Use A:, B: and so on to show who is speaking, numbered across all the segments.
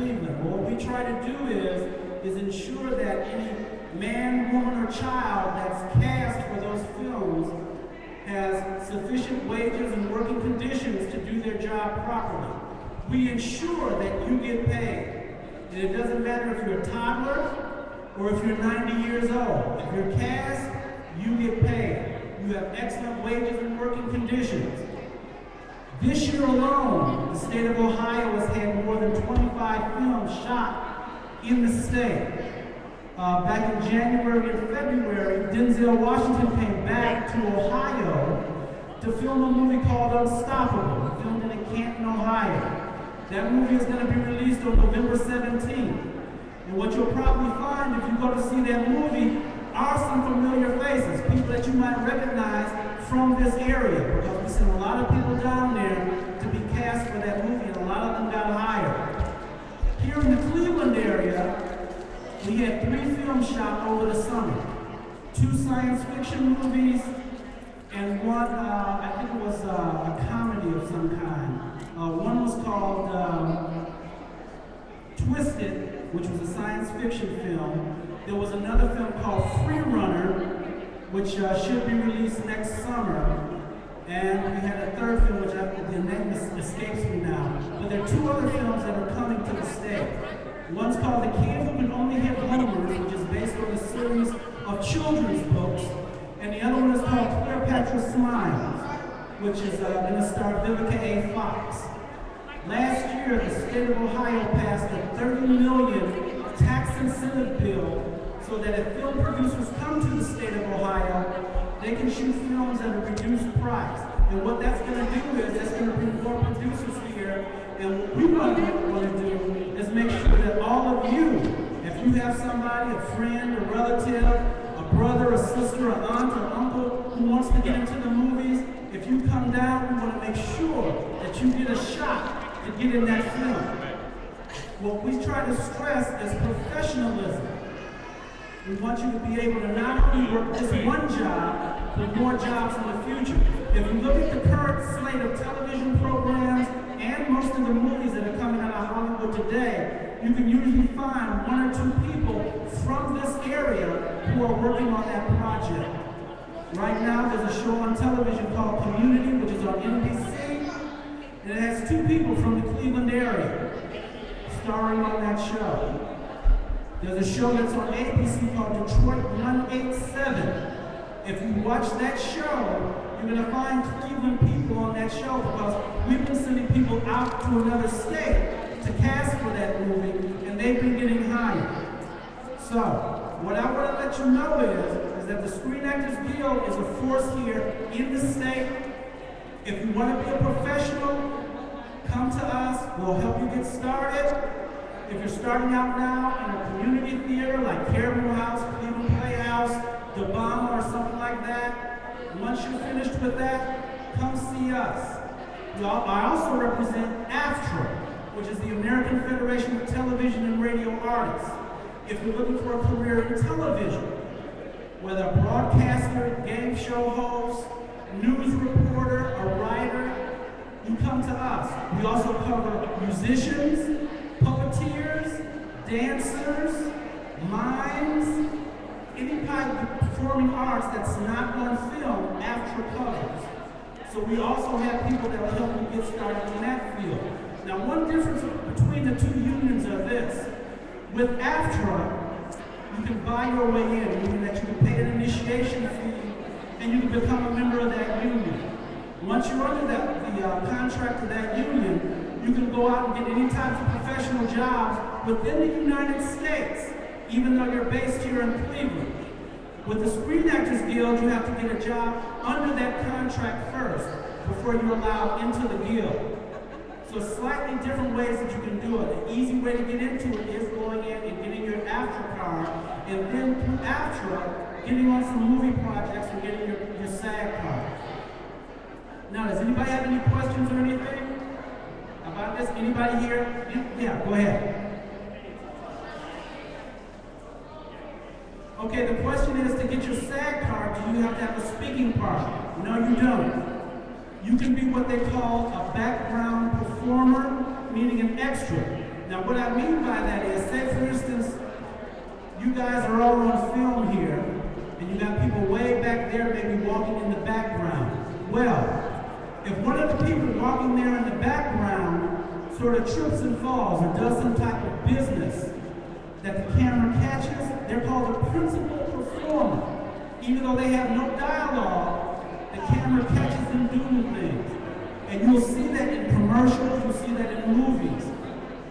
A: Cleveland. Well, what we try to do is ensure that any man, woman, or child that's cast for those films has sufficient wages and working conditions to do their job properly. We ensure that you get paid. And it doesn't matter if you're a toddler or if you're 90 years old. If you're cast, you get paid. You have excellent wages and working conditions. This year alone, the state of Ohio has had more than 25 films shot in the state. Back in January and February, Denzel Washington came back to Ohio to film a movie called Unstoppable, filmed in Canton, Ohio. That movie is going to be released on November 17th. And what you'll probably find if you go to see that movie are some familiar faces, people that you might recognize from this area, because we sent a lot of people down there to be cast for that movie, and a lot of them got hired. Here in the Cleveland area, we had 3 films shot over the summer. 2 science fiction movies, and one, I think it was a comedy of some kind. One was called Twisted, which was a science fiction film. There was another film called Free Runner, which should be released next summer. And we had a third film, which the name escapes me now. But there are 2 other films that are coming to the state. One's called The Kid Who Can Only Hit Homers, which is based on a series of children's books. And the other one is called Cleopatra Smiles, which is going to star Vivica A. Fox. Last year, the state of Ohio passed a $30 million tax incentive bill so that if film producers come to the state of Ohio, they can shoot films at a reduced price. And what that's going to do is that's going to bring more producers here. And what we want to do is make sure that all of you, if you have somebody, a friend, a relative, a brother, a sister, an aunt, or uncle who wants to get into the movies, if you come down, we want to make sure that you get a shot to get in that film. What we try to stress is professionalism. We want you to be able to not only work this one job, but more jobs in the future. If you look at the current slate of television programs and most of the movies that are coming out of Hollywood today, you can usually find 1 or 2 people from this area who are working on that project. Right now, there's a show on television called Community, which is on NBC, and it has 2 people from the Cleveland area starring on that show. There's a show that's on ABC called Detroit 187. If you watch that show, you're going to find Cleveland people on that show because we've been sending people out to another state to cast for that movie, and they've been getting hired. So, what I want to let you know is that the Screen Actors Guild is a force here in the state. If you want to be a professional, come to us. We'll help you get started. If you're starting out now in a community theater like Caribou House, Cleveland Playhouse, the Bomb, or something like that, once you're finished with that, come see us. I also represent AFTRA, which is the American Federation of Television and Radio Artists. If you're looking for a career in television, whether a broadcaster, game show host, news reporter, a writer, you come to us. We also cover musicians, puppeteers, dancers, mimes, any kind of performing arts that's not on film, AFTRA covers. So we also have people that will help you get started in that field. Now, one difference between the 2 unions are this. With AFTRA, you can buy your way in, meaning that you can pay an initiation fee and you can become a member of that union. Once you're under the contract of that union, you can go out and get any types of professional jobs within the United States, even though you're based here in Cleveland. With the Screen Actors Guild, you have to get a job under that contract first before you're allowed into the guild. So slightly different ways that you can do it. The easy way to get into it is going in and getting your AFTRA card, and then through AFTRA, getting on some movie projects and getting your SAG card. Now, does anybody have any questions or anything about this? Anybody here? Yeah, go ahead. Okay, the question is, to get your SAG card, do you have to have a speaking part? No, you don't. You can be what they call a background performer, meaning an extra. Now what I mean by that is, say for instance, you guys are all on film here, and you got people way back there maybe walking in the background. Well, if one of the people walking there in the background sort of trips and falls or does some type of business that the camera catches, they're called a principal performer. Even though they have no dialogue, the camera catches them doing things. And you'll see that in commercials, you'll see that in movies.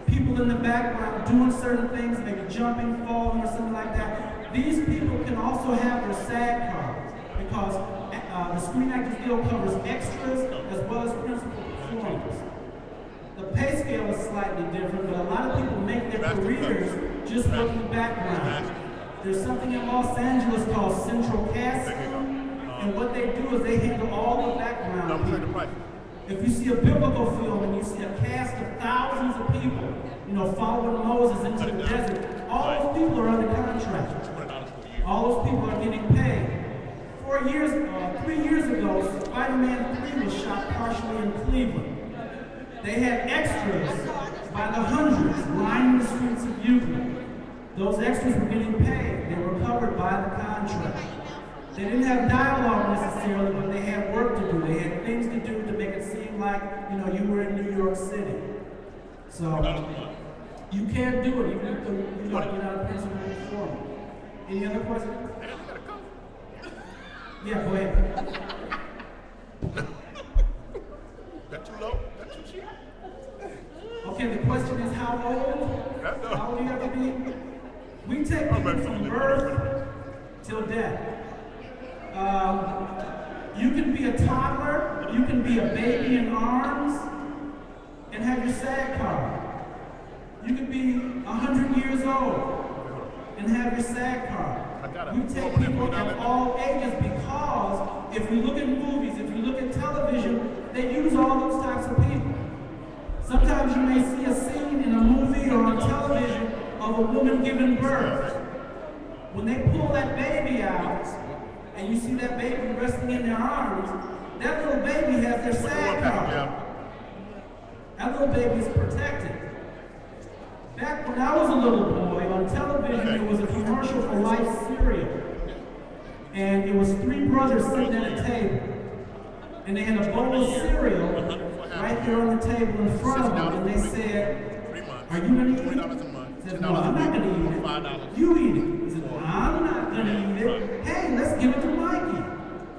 A: People in the background doing certain things, maybe jumping, falling, or something like that. These people can also have their SAG cards because the Screen Actors Guild covers extras as well as principal performers. The pay scale is slightly different, but a lot of people make their careers just working the background. There's something in Los Angeles called central casting, and what they do is they handle all the background people. If you see a biblical film and you see a cast of thousands of people, you know, following Moses into the desert, all those people are under contract. All those people are getting paid. 3 years ago, Spider-Man 3 was shot partially in Cleveland. They had extras by the hundreds lining the streets of Euclid. Those extras were getting paid. They were covered by the contract. They didn't have dialogue necessarily, but they had work to do. They had things to do to make it seem like, you know, you were in New York City. So you can't do it even if you're not a principal performer. Any other questions? Yeah, go ahead.
B: That too low? That too cheap?
A: Okay, the question is how old? How old do you have to be? We take people from birth till death. You can be a toddler, you can be a baby in arms, and have your SAG card. You can be 100 years old and have your SAG card. We take people at all ages because if you look at movies, if you look at television, they use all those types of people. Sometimes you may see a scene in a movie or on television of a woman giving birth. When they pull that baby out, and you see that baby resting in their arms, that little baby has their SAG card. That little baby is protected. Back when I was a little boy, on television there was a commercial for Life cereal. And it was three brothers sitting at a table. And they had a bowl of cereal right there on the table in front of them. And they said, "Are you going to eat it?" He said, "No, I'm not going to eat it. You eat it." He said, "Well, I'm not going to eat it. Hey, let's give it to Mikey."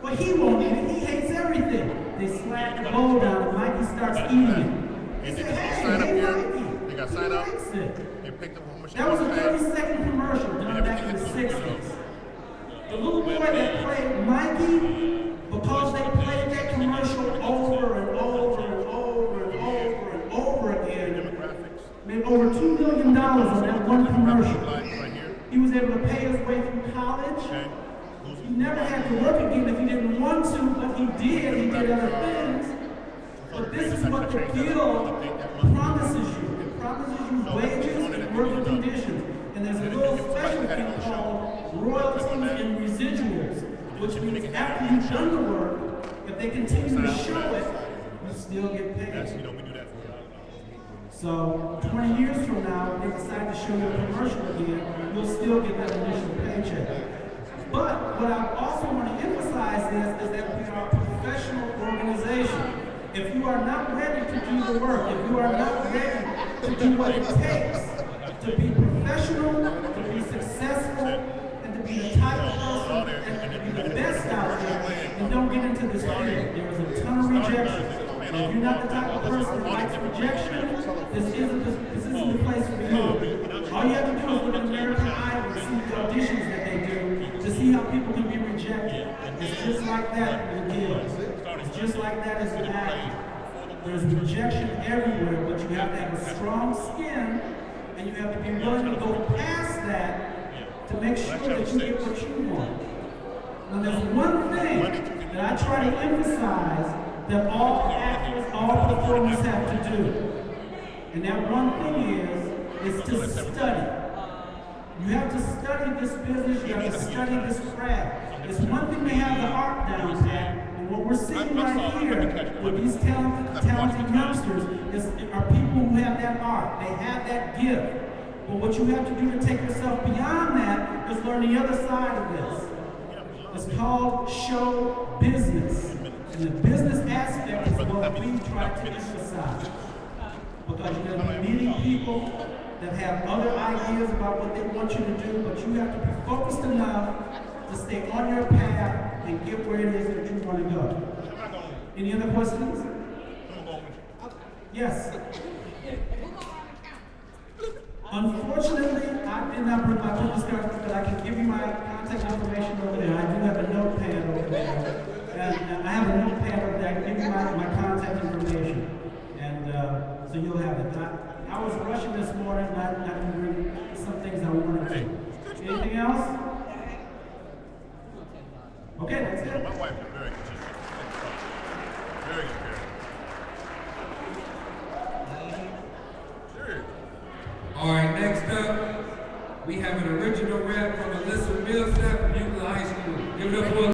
A: But he won't eat it. He hates everything. They slap the bowl down and Mikey starts eating it. He said, "Hey, Mikey."
B: They got signed up. They picked up a machine.
A: That was a 30-second commercial done back in the 60s. The little boy that played Mikey, because they played that commercial over and over and over and over and over again, made over $2 million on that one commercial. He was able to pay his way through college. He never had to work again if he didn't want to, but he did. He did other things. But this is what the Guild promises you. It promises you wages and working conditions. And there's a little special thing called royalties and residuals, which means after you've done the work, if they continue to show it, you still get paid. So 20 years from now, when they decide to show you a commercial again, you'll still get that initial paycheck. But what I also want to emphasize is that we are a professional organization. If you are not ready to do the work, if you are not ready to do what it takes to be professional, to be successful, and to be the type of person and to be the best out there, then don't get into this field. There is a ton of rejection. And if you're not the type of person that likes rejection, this isn't the place for you. All you have to do is look at American Idol and see the auditions that they do to see how people can be rejected. It's just like that in the Guild. It's just like that as an actor. There's rejection everywhere, but you have to have a strong skin, and you have to be willing to go past that to make sure that you get what you want. Now there's one thing that I try to emphasize that all actors, all performers have to do. And that one thing is to study. You have to study this business, you have to study this craft. It's one thing to have the art down pat, and And what we're seeing right here with these talented youngsters are people who have that art. They have that gift. But what you have to do to take yourself beyond that is learn the other side of this. It's called show business. And the business aspect is what we try to emphasize. Because there are many people that have other ideas about what they want you to do, but you have to be focused enough to stay on your path and get where it is that you want to go. Any other questions? Yes. Unfortunately, I did not bring my business card, but I can give you my contact information over there. I do have a notepad over there. And I have a notepad over there. I can give you my contact information. And so you'll have it. I was rushing this morning, not to bring some things I wanted to. Anything else? Okay, that's it.
B: My wife is very good. Very good. Sure.
C: All right, next up, we have an original rap from Alyssa Millsap from Euclid High School. Give it up for